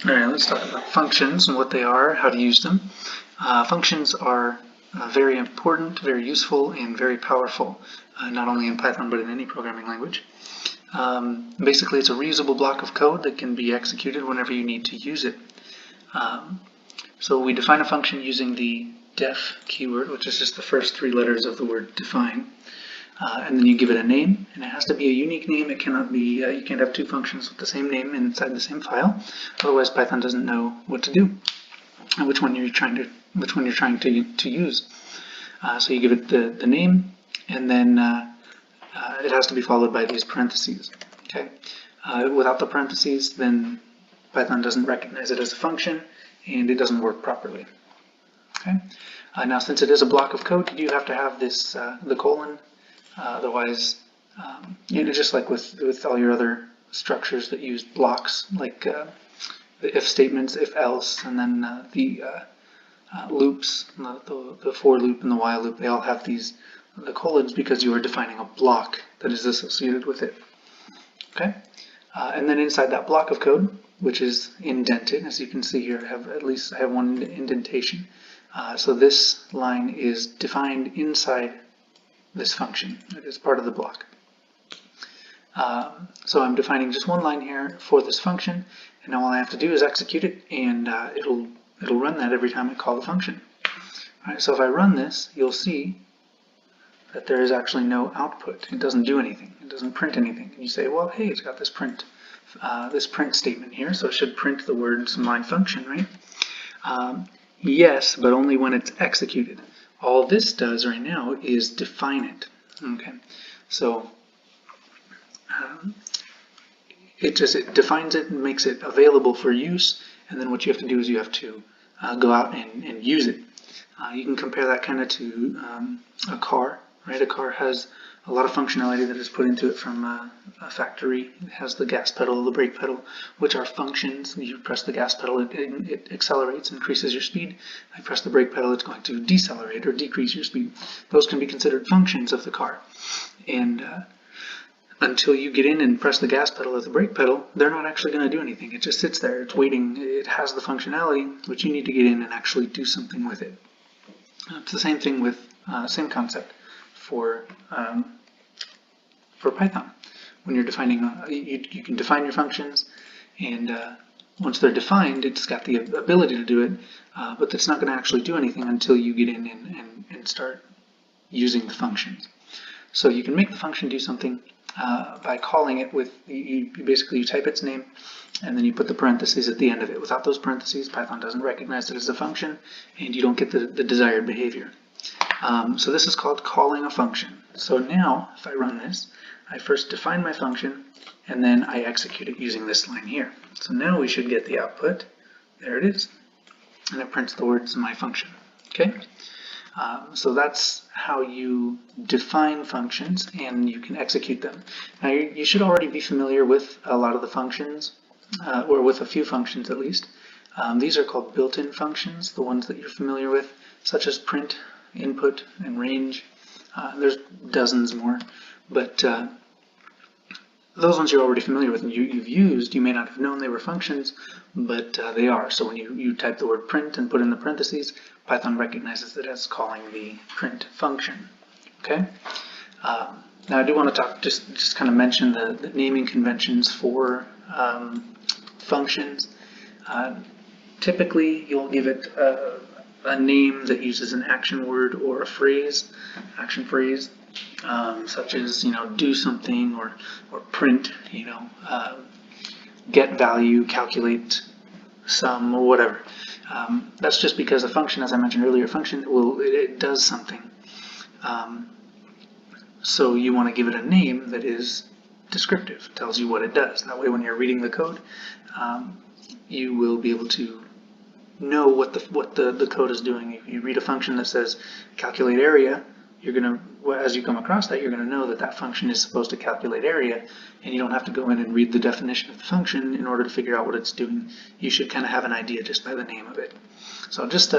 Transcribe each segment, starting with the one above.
Alright, let's talk about functions and what they are, how to use them. Functions are very important, very useful, and very powerful, not only in Python but in any programming language. Basically, it's a reusable block of code that can be executed whenever you need to use it. So we define a function using the def keyword, which is just the first three letters of the word define. And then you give it a name, and it has to be a unique name. It cannot be, you can't have two functions with the same name inside the same file. Otherwise, Python doesn't know what to do and which one you're trying to use. So you give it the name, and then it has to be followed by these parentheses. Okay. Without the parentheses, then Python doesn't recognize it as a function, and it doesn't work properly. Okay. Now, since it is a block of code, you do have to have this the colon. Otherwise, just like with all your other structures that use blocks, like the if statements, if else, and then the loops, the for loop and the while loop, they all have the colons because you are defining a block that is associated with it. Okay, and then inside that block of code, which is indented, as you can see here, I have one indentation. So this line is defined inside this function. It is part of the block. So I'm defining just one line here for this function, and now all I have to do is execute it, and it'll run that every time I call the function. All right, so if I run this, you'll see that there is actually no output. It doesn't do anything. It doesn't print anything. And you say, well, hey, it's got this print statement here, so it should print the words my function, right? Yes, but only when it's executed. All this does right now is define it. Okay, so it defines it and makes it available for use, and then what you have to do is you have to go out and use it. You can compare that kind of to a car, right? A car has a lot of functionality that is put into it from a factory. It has the gas pedal, the brake pedal, which are functions. You press the gas pedal, it accelerates, increases your speed. You press the brake pedal, it's going to decelerate or decrease your speed. Those can be considered functions of the car. And until you get in and press the gas pedal or the brake pedal, they're not actually going to do anything. It just sits there, it's waiting. It has the functionality, but you need to get in and actually do something with it. It's the same thing with, same concept for Python. When you're defining, you can define your functions, and once they're defined, it's got the ability to do it, but it's not going to actually do anything until you get in and start using the functions. So you can make the function do something by calling it with, you type its name, and then you put the parentheses at the end of it. Without those parentheses, Python doesn't recognize it as a function, and you don't get the desired behavior. So this is called calling a function. So now, if I run this, I first define my function, and then I execute it using this line here. So now we should get the output. There it is. And it prints the words my function. Okay? So that's how you define functions, and you can execute them. Now you should already be familiar with a lot of the functions, or with a few functions at least. These are called built-in functions, the ones that you're familiar with, such as print, input, and range. There's dozens more, but those ones you're already familiar with and you've used. You may not have known they were functions, but they are. So when you type the word print and put in the parentheses, Python recognizes it as calling the print function. Okay. Now I do want to talk, just kind of mention the naming conventions for functions. Typically, you'll give it a name that uses an action word or a phrase, action phrase, such as, do something, or print, get value, calculate sum, or whatever. That's just because a function, as I mentioned earlier, a function it does something. So you want to give it a name that is descriptive, tells you what it does. That way, when you're reading the code, you will be able to know what the code is doing. If you read a function that says calculate area, you're going to, as you come across that, you're going to know that that function is supposed to calculate area, and you don't have to go in and read the definition of the function in order to figure out what it's doing. You should kind of have an idea just by the name of it. So just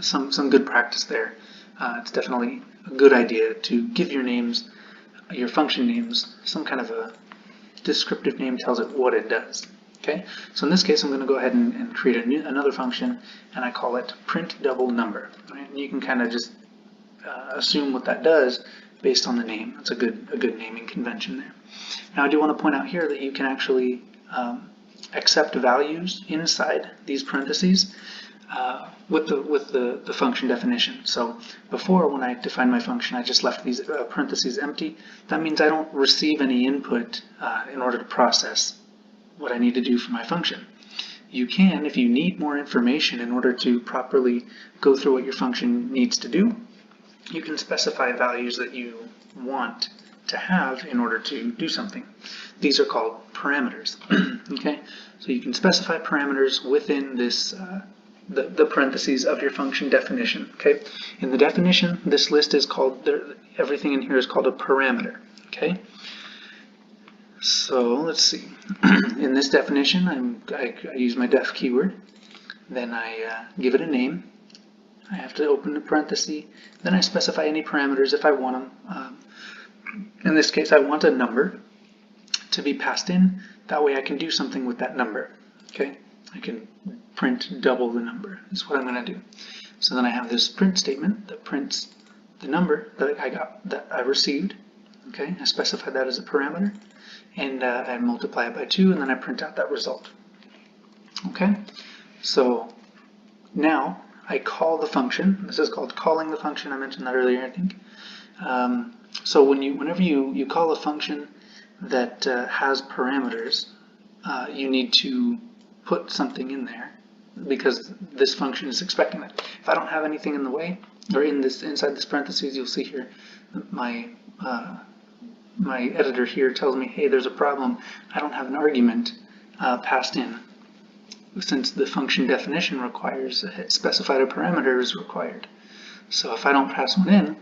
some good practice there. It's definitely a good idea to give your names, your function names, some kind of a descriptive name tells it what it does. Okay, so in this case I'm going to go ahead and create another function, and I call it print double number. Right? And you can kind of just assume what that does based on the name. That's a good naming convention there. Now I do want to point out here that you can actually accept values inside these parentheses with the function definition. So before, when I defined my function, I just left these parentheses empty. That means I don't receive any input in order to process what I need to do for my function. You can, if you need more information in order to properly go through what your function needs to do, you can specify values that you want to have in order to do something. These are called parameters. Okay, so you can specify parameters within this the parentheses of your function definition. Okay, in the definition, this list is called, everything in here is called a parameter. Okay, so let's see. In this definition, I use my def keyword, then I give it a name. I have to open the parenthesis, then I specify any parameters if I want them. In this case, I want a number to be passed in. That way I can do something with that number. Okay, I can print double the number. That's what I'm going to do. So then I have this print statement that prints the number that I received. Okay, I specify that as a parameter, and I multiply it by 2, and then I print out that result. Okay, so now I call the function. This is called calling the function. I mentioned that earlier, I think. So whenever you call a function that has parameters, you need to put something in there because this function is expecting that. If I don't have anything in the way, or inside this parentheses, you'll see here my editor here tells me, hey, there's a problem. I don't have an argument passed in, since the function definition requires specified a parameter is required. So if I don't pass one in,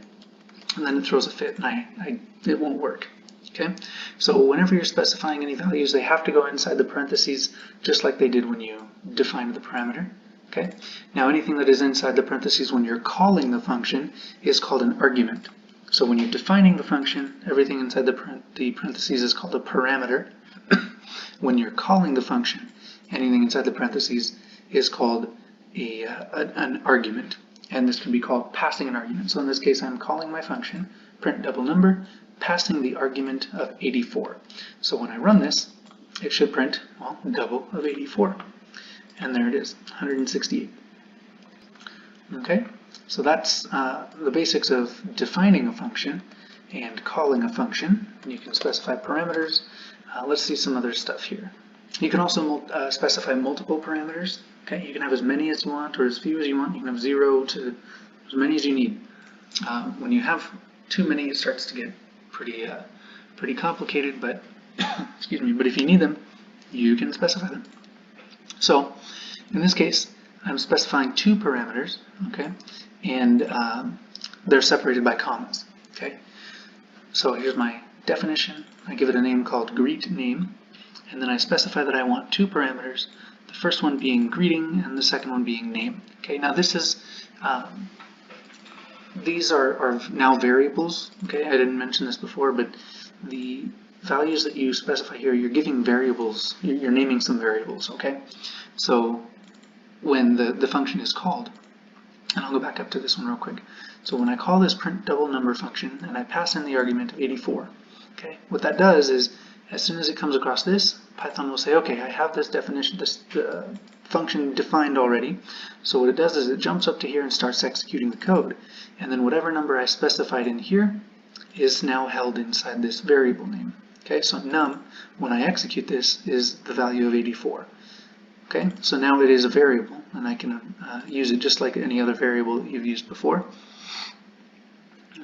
and then it throws a fit, and it won't work. Okay, so whenever you're specifying any values, they have to go inside the parentheses, just like they did when you defined the parameter. Okay, now anything that is inside the parentheses when you're calling the function is called an argument. So when you're defining the function, everything inside the parentheses is called a parameter. When you're calling the function, anything inside the parentheses is called an argument. And this can be called passing an argument. So in this case, I'm calling my function, print double number, passing the argument of 84. So when I run this, it should print, well, double of 84. And there it is, 168. Okay, so that's the basics of defining a function and calling a function. You can specify parameters. Let's see some other stuff here. You can also specify multiple parameters. Okay, you can have as many as you want or as few as you want. You can have 0 to as many as you need. When you have too many, it starts to get pretty complicated, but excuse me, but if you need them, you can specify them. So in this case, I'm specifying 2 parameters, okay, and they're separated by commas. Okay, so here's my definition. I give it a name called greet name, and then I specify that I want 2 parameters. The first one being greeting, and the second one being name. Okay, now this is these are now variables. Okay, I didn't mention this before, but the values that you specify here, you're giving variables. You're naming some variables. Okay, so when the function is called, and I'll go back up to this one real quick. So when I call this print double number function and I pass in the argument of 84, okay, what that does is as soon as it comes across this, Python will say, okay, I have this definition, this function defined already. So what it does is it jumps up to here and starts executing the code. And then whatever number I specified in here is now held inside this variable name. Okay, so num, when I execute this, is the value of 84. Okay, so now it is a variable, and I can use it just like any other variable that you've used before.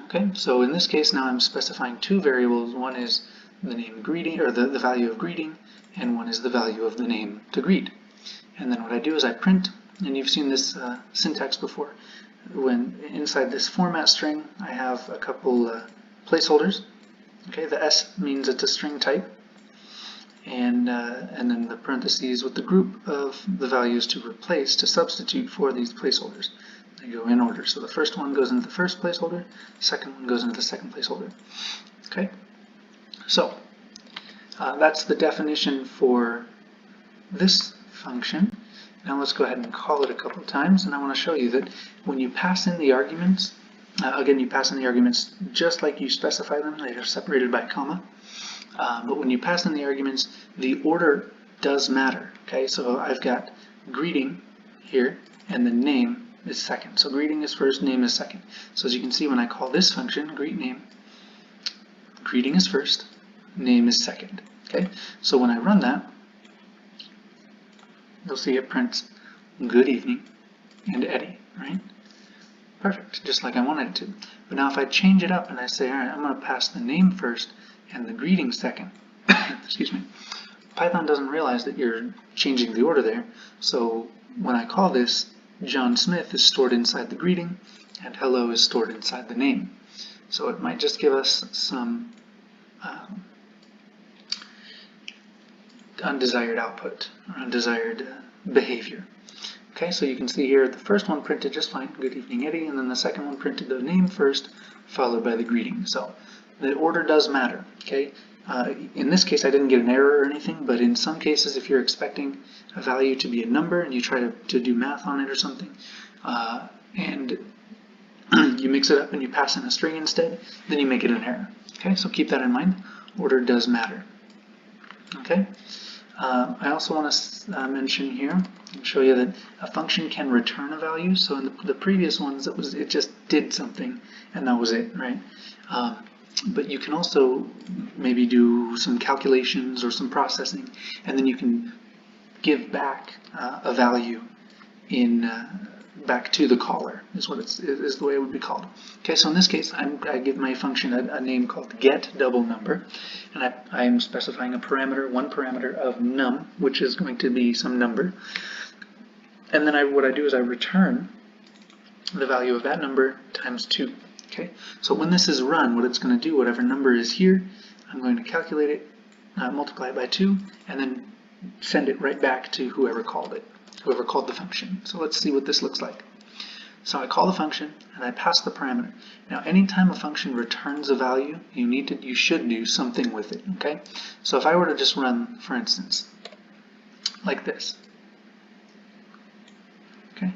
Okay, so in this case now I'm specifying 2 variables. One is the name greeting, or the value of greeting, and one is the value of the name to greet. And then what I do is I print, and you've seen this syntax before. When inside this format string, I have a couple placeholders. Okay, the S means it's a string type, and then the parentheses with the group of the values to replace, to substitute for these placeholders. They go in order. So the first one goes into the first placeholder, the second one goes into the second placeholder. Okay. So that's the definition for this function. Now let's go ahead and call it a couple times, and I want to show you that when you pass in the arguments, again, you pass in the arguments just like you specify them. They are separated by a comma. But when you pass in the arguments, the order does matter. Okay, so I've got greeting here, and the name is second. So greeting is first, name is second. So as you can see, when I call this function, greet name, greeting is first, name is second. Okay, so when I run that, you'll see it prints good evening and Eddie, right? Perfect, just like I wanted it to. But now if I change it up and I say, all right, I'm going to pass the name first and the greeting second, excuse me, Python doesn't realize that you're changing the order there. So when I call this, John Smith is stored inside the greeting and hello is stored inside the name. So it might just give us some undesired output or undesired behavior. Okay, so you can see here the first one printed just fine, good evening Eddie, and then the second one printed the name first, followed by the greeting. So the order does matter. Okay, in this case I didn't get an error or anything, but in some cases if you're expecting a value to be a number and you try to do math on it or something, and you mix it up and you pass in a string instead, then you make it an error. Okay, so keep that in mind. Order does matter. Okay. I also want to mention here and show you that a function can return a value. So in the previous ones, it just did something and that was it, right? But you can also maybe do some calculations or some processing, and then you can give back a value in back to the caller is what is the way it would be called. Okay, so in this case, I give my function a name called get double number, and I'm specifying a parameter, one parameter of num, which is going to be some number. And then what I do is I return the value of that number times 2. Okay, so when this is run, what it's going to do, whatever number is here, I'm going to calculate it, multiply it by 2, and then send it right back to whoever called it. Whoever called the function. So let's see what this looks like. So I call the function and I pass the parameter. Now anytime a function returns a value, you should do something with it, okay? So if I were to just run, for instance, like this, okay?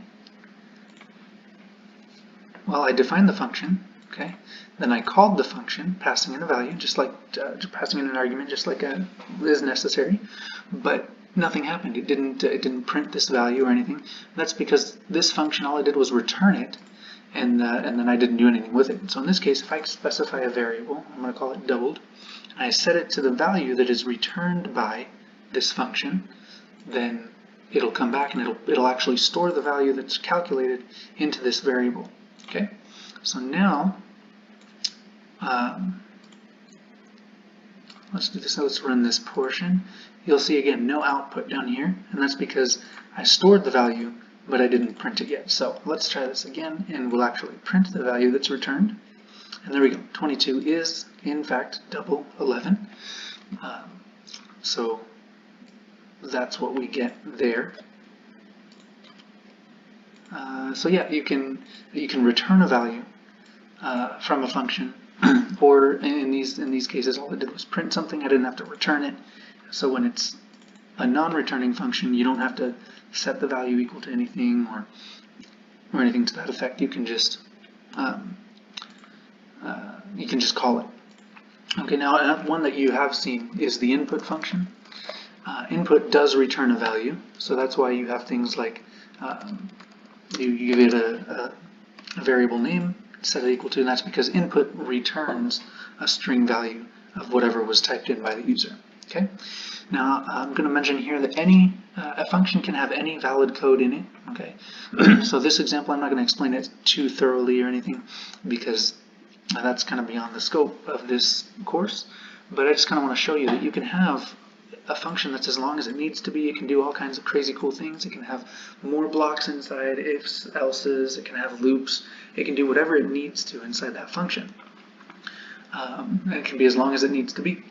Well, I defined the function, okay? Then I called the function, passing in a value, just like passing in an argument, just like is necessary, but nothing happened. It didn't print this value or anything. That's because this function, all I did was return it, and then I didn't do anything with it. So in this case, if I specify a variable, I'm going to call it doubled, and I set it to the value that is returned by this function, then it'll come back and it'll actually store the value that's calculated into this variable. Okay. So now let's do this. Let's run this portion. You'll see again no output down here, and that's because I stored the value, but I didn't print it yet. So let's try this again, and we'll actually print the value that's returned. And there we go. 22 is, in fact, double 11. So that's what we get there. So yeah, you can return a value from a function, or in these cases, all I did was print something. I didn't have to return it. So when it's a non-returning function, you don't have to set the value equal to anything or anything to that effect. You can just call it. Okay, now one that you have seen is the input function. Input does return a value, so that's why you have things like you give it a variable name, set it equal to, and that's because input returns a string value of whatever was typed in by the user. Okay. Now I'm going to mention here that a function can have any valid code in it. Okay. So this example, I'm not going to explain it too thoroughly or anything because that's kind of beyond the scope of this course. But I just kind of want to show you that you can have a function that's as long as it needs to be. It can do all kinds of crazy cool things. It can have more blocks inside, ifs, elses. It can have loops. It can do whatever it needs to inside that function. And it can be as long as it needs to be.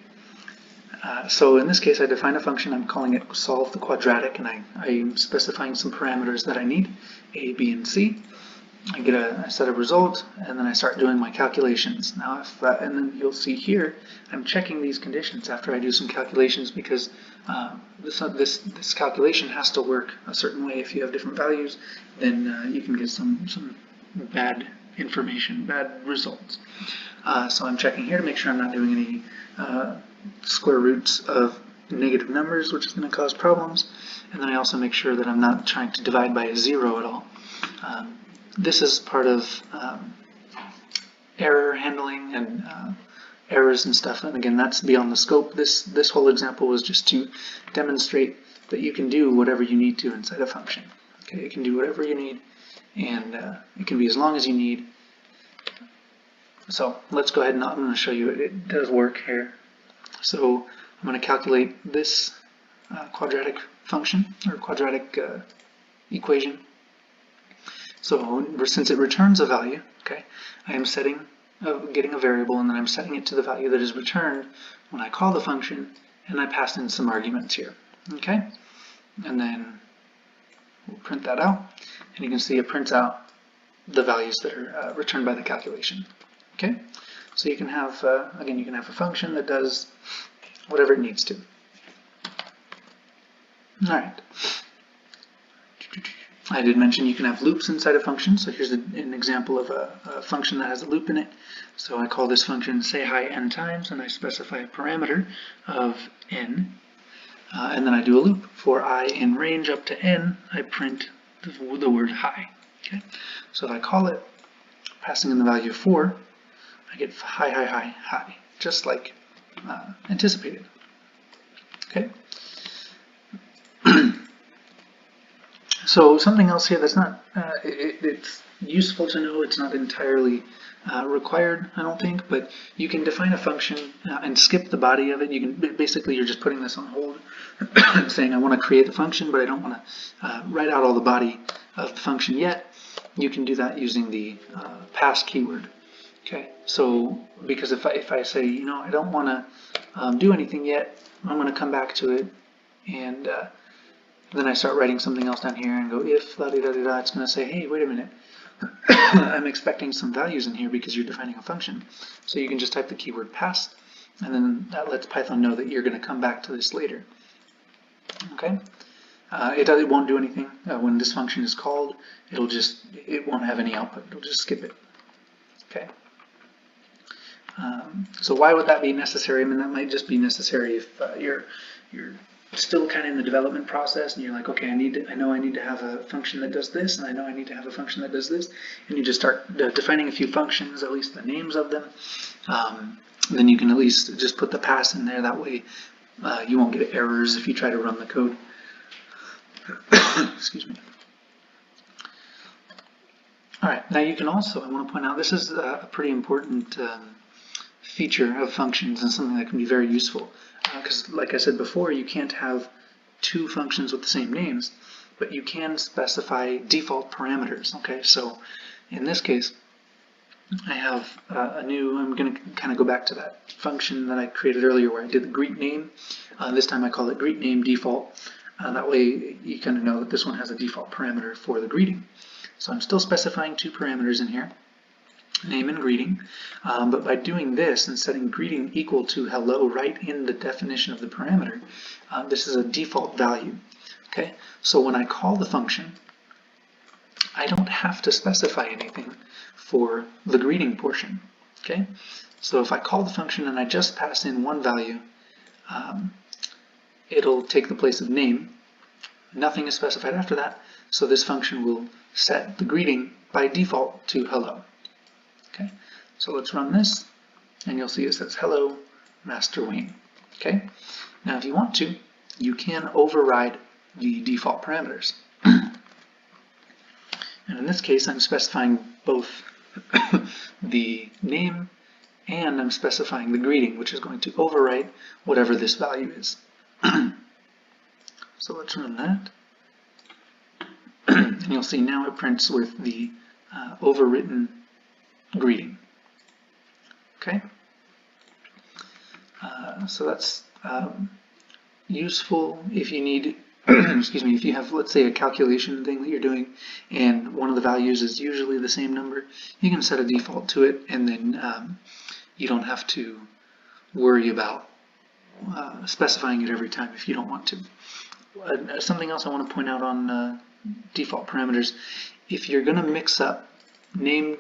So in this case, I define a function. I'm calling it solve the quadratic, and I'm specifying some parameters that I need, A, B, and C. I get a set of result, and then I start doing my calculations. Now, and then you'll see here, I'm checking these conditions after I do some calculations because this calculation has to work a certain way. If you have different values, then you can get some bad information, bad results. So I'm checking here to make sure I'm not doing any square roots of negative numbers, which is going to cause problems. And then I also make sure that I'm not trying to divide by a 0 at all. This is part of error handling and errors and stuff. And again, that's beyond the scope. This whole example was just to demonstrate that you can do whatever you need to inside a function. Okay, it can do whatever you need, and it can be as long as you need. So let's go ahead and I'm going to show you it does work here. So I'm going to calculate this quadratic function or quadratic equation. So since it returns a value, okay, I am getting a variable, and then I'm setting it to the value that is returned when I call the function, and I pass in some arguments here. Okay, and then we'll print that out, and you can see it prints out the values that are returned by the calculation. Okay, so you can have again, you can have a function that does whatever it needs to. All right. I did mention you can have loops inside a function, so here's an example of a function that has a loop in it. So I call this function say hi n times, and I specify a parameter of n, and then I do a loop. For I in range up to n, I print the word hi. Okay, so if I call it, passing in the value of 4, I get hi, hi, hi, hi, just like anticipated. Okay. So something else here that's not, it's useful to know, it's not entirely required, I don't think, but you can define a function and skip the body of it. You can, basically you're just putting this on hold, saying I want to create the function, but I don't want to write out all the body of the function yet. You can do that using the pass keyword. Okay, so because if I say, you know, I don't want to do anything yet, I'm going to come back to it, and then I start writing something else down here and go if da da da da, it's going to say, hey, wait a minute, I'm expecting some values in here because you're defining a function. So you can just type the keyword pass, and then that lets Python know that you're going to come back to this later. Okay, it won't do anything when this function is called. It won't have any output. It'll just skip it. Okay. So why would that be necessary? I mean, that might just be necessary if you're still kind of in the development process, and you're like, okay, I know I need to have a function that does this, and I know I need to have a function that does this, and you just start defining a few functions, at least the names of them. Then you can at least just put the pass in there. That way, you won't get errors if you try to run the code. Excuse me. All right. Now you can also, I want to point out, this is a pretty important feature of functions and something that can be very useful. Because like I said before, you can't have two functions with the same names, but you can specify default parameters. Okay, so in this case, I have I'm going to kind of go back to that function that I created earlier where I did the greet name. This time I call it greet name default. That way you kind of know that this one has a default parameter for the greeting. So I'm still specifying two parameters in here, name and greeting, but by doing this and setting greeting equal to hello right in the definition of the parameter, this is a default value. Okay, so when I call the function, I don't have to specify anything for the greeting portion. Okay, so if I call the function and I just pass in one value, it'll take the place of name. Nothing is specified after that, so this function will set the greeting by default to hello. Okay, so let's run this, and you'll see it says hello, Master Wayne. Okay, now if you want to, you can override the default parameters. And in this case, I'm specifying both the name and I'm specifying the greeting, which is going to overwrite whatever this value is. So let's run that. And you'll see now it prints with the overwritten greeting. Okay, so that's useful if you need, excuse me, if you have, let's say, a calculation thing that you're doing and one of the values is usually the same number, you can set a default to it, and then you don't have to worry about specifying it every time if you don't want to. Something else I want to point out on default parameters, if you're going to mix up named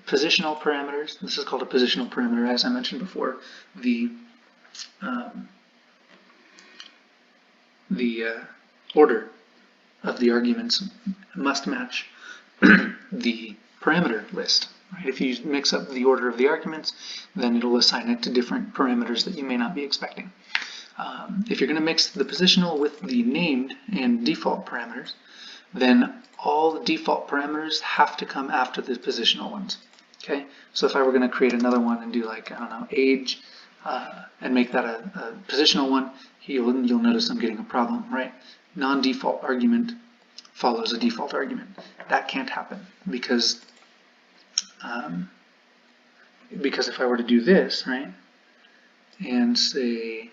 positional parameters, this is called a positional parameter, as I mentioned before, the order of the arguments must match the parameter list. Right? If you mix up the order of the arguments, then it'll assign it to different parameters that you may not be expecting. If you're going to mix the positional with the named and default parameters, then all the default parameters have to come after the positional ones. Okay, so if I were going to create another one and do like, I don't know, age, and make that a positional one, you'll notice I'm getting a problem, right? Non-default argument follows a default argument. That can't happen because if I were to do this, right, and say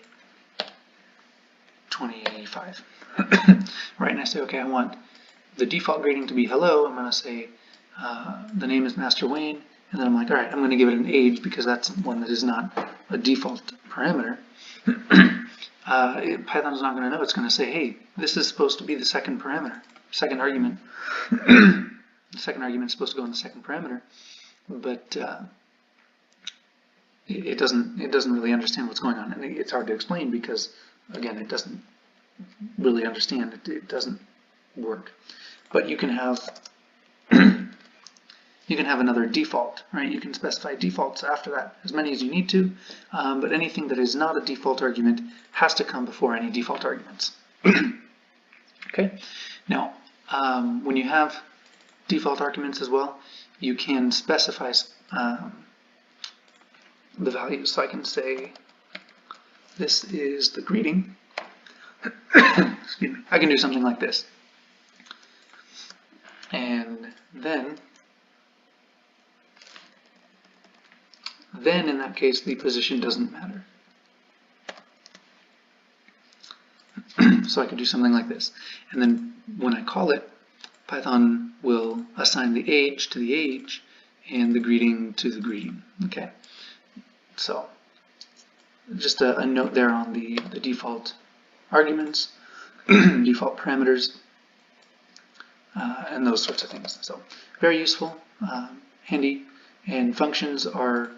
25, right, and I say, okay, I want the default greeting to be hello, I'm going to say the name is Master Wayne, and then I'm like, all right, I'm going to give it an age because that's one that is not a default parameter. Python's not going to know. It's going to say, hey, this is supposed to be the second parameter, second argument. The second argument is supposed to go in the second parameter, but it doesn't really understand what's going on, and it's hard to explain because, again, it doesn't really understand. It doesn't work. But you can have another default, right? You can specify defaults after that, as many as you need to, but anything that is not a default argument has to come before any default arguments. Okay. Now, when you have default arguments as well, you can specify the values. So I can say this is the greeting. Excuse me. I can do something like this. And then in that case, the position doesn't matter. So I could do something like this. And then when I call it, Python will assign the age to the age and the greeting to the greeting. Okay. So just a note there on the default arguments, default parameters, and those sorts of things. So very useful, handy, and functions are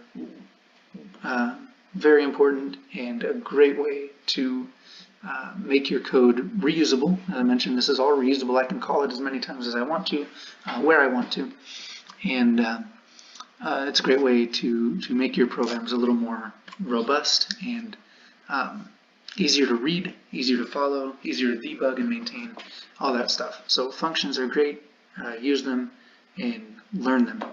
very important and a great way to make your code reusable. As I mentioned, this is all reusable. I can call it as many times as I want to, where I want to, and it's a great way to make your programs a little more robust and easier to read, easier to follow, easier to debug and maintain, all that stuff. So functions are great. Use them and learn them.